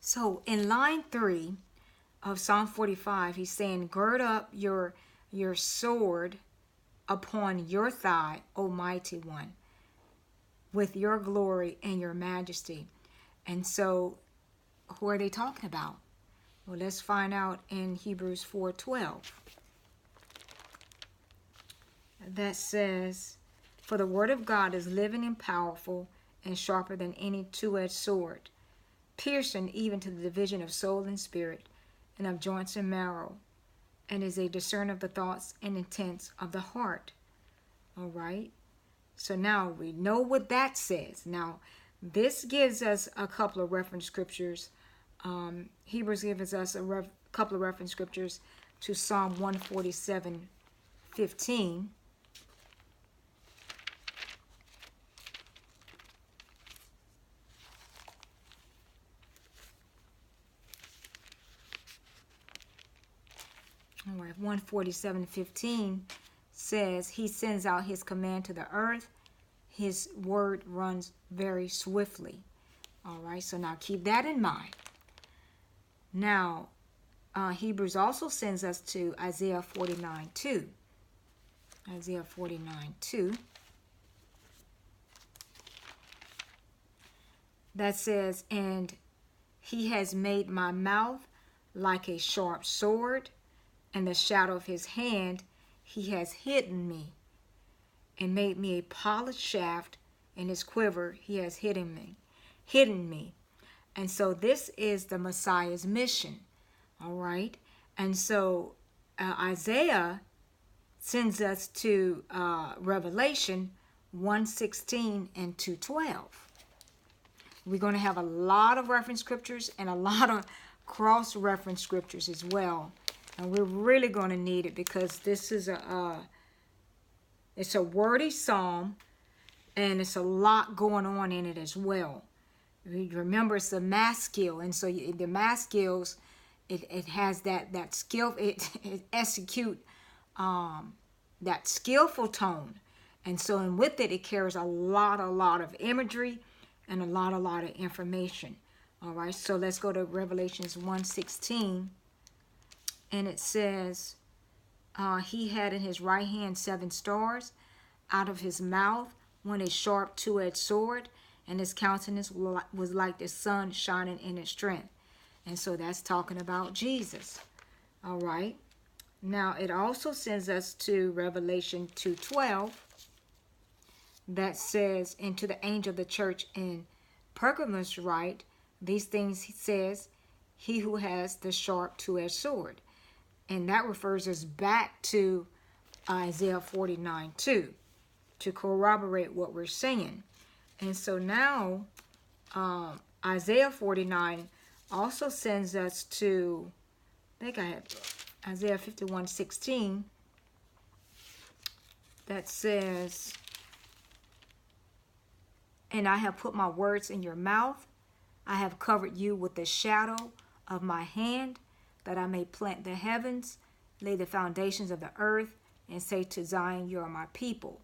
So in line 3 of Psalm 45, he's saying, gird up your sword upon your thigh, O mighty one, with your glory and your majesty. And so who are they talking about? Well, let's find out in Hebrews 4:12. That says, for the word of God is living and powerful and sharper than any two-edged sword, piercing even to the division of soul and spirit and of joints and marrow, and is a discerner of the thoughts and intents of the heart. All right. So now we know what that says. Now, this gives us a couple of reference scriptures. Hebrews gives us a couple of reference scriptures to Psalm 147:15. All right, 147:15 says, he sends out his command to the earth. His word runs very swiftly. All right, so now keep that in mind. Now, Hebrews also sends us to Isaiah 49:2. Isaiah 49:2. That says, and he has made my mouth like a sharp sword, and the shadow of his hand he has hidden me, and made me a polished shaft. In his quiver he has hidden me. And so this is the Messiah's mission. All right. And so Isaiah sends us to Revelation 1:16 and 2:12. We're going to have a lot of reference scriptures and a lot of cross-reference scriptures as well. And we're really going to need it because this is it's a wordy psalm, and it's a lot going on in it as well. Remember, it's a maskil, and so the maskils, it has that skill, it execute that skillful tone, and so and with it carries a lot of imagery and a lot of information. All right, so let's go to Revelations 1:16. And it says, he had in his right hand 7 stars. Out of his mouth went a sharp two-edged sword, and his countenance was like the sun shining in its strength. And so that's talking about Jesus. All right. Now, it also sends us to Revelation 2:12. That says, and to the angel of the church in Pergamos write, these things he says, he who has the sharp two-edged sword. And that refers us back to Isaiah 49:2 to corroborate what we're saying. And so now Isaiah 49 also sends us to, I think I have Isaiah 51:16 that says, and I have put my words in your mouth. I have covered you with the shadow of my hand, that I may plant the heavens, lay the foundations of the earth, and say to Zion, you are my people.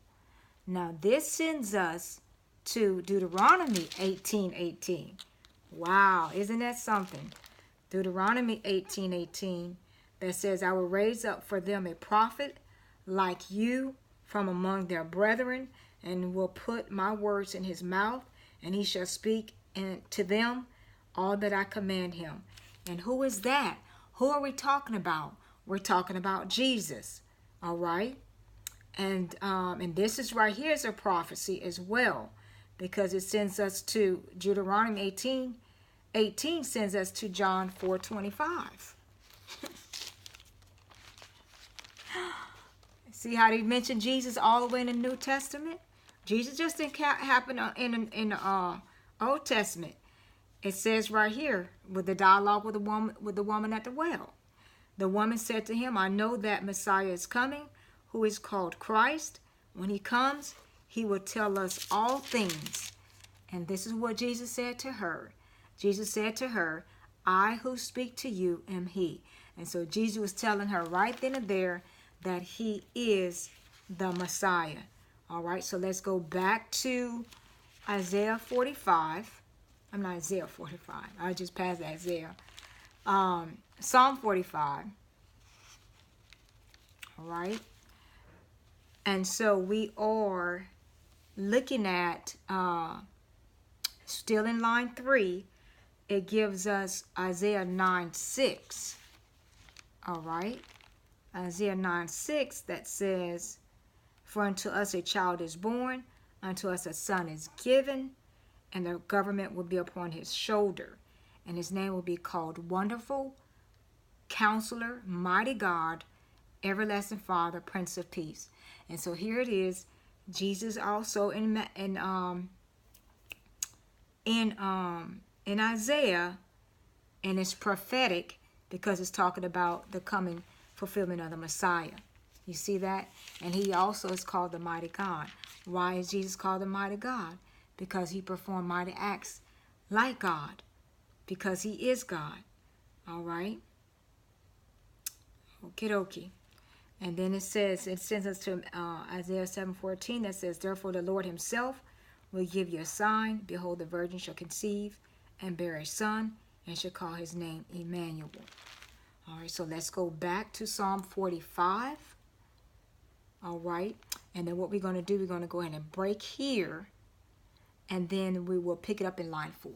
Now this sends us to Deuteronomy 18:18. Wow, isn't that something? Deuteronomy 18:18 that says, I will raise up for them a prophet like you from among their brethren, and will put my words in his mouth, and he shall speak to them all that I command him. And who is that? Who are we talking about? We're talking about Jesus. All right. And this is right here is a prophecy as well, because it sends us to Deuteronomy 18:18 sends us to John 4:25. See how they mention Jesus all the way in the New Testament? Jesus just didn't happen in the Old Testament. It says right here with the dialogue with the woman at the well. The woman said to him, I know that Messiah is coming, who is called Christ. When he comes, he will tell us all things. And this is what Jesus said to her. Jesus said to her, I who speak to you am he. And so Jesus was telling her right then and there that he is the Messiah. All right, so let's go back to Isaiah 45. I'm not Isaiah 45. I just passed Isaiah. Psalm 45. All right. And so we are looking at, still in line 3, it gives us Isaiah 9:6. All right. Isaiah 9:6 that says, for unto us a child is born, unto us a son is given, and the government will be upon his shoulder. And his name will be called Wonderful, Counselor, Mighty God, Everlasting Father, Prince of Peace. And so here it is. Jesus also in Isaiah, and it's prophetic because it's talking about the coming fulfillment of the Messiah. You see that? And he also is called the Mighty God. Why is Jesus called the Mighty God? Because he performed mighty acts like God. Because he is God. All right? Okie dokie. And then it sends us to Isaiah 7:14 that says, therefore the Lord himself will give you a sign. Behold, the virgin shall conceive and bear a son, and shall call his name Emmanuel. All right, so let's go back to Psalm 45. All right, and then what we're going to do, we're going to go ahead and break here, and then we will pick it up in line 4.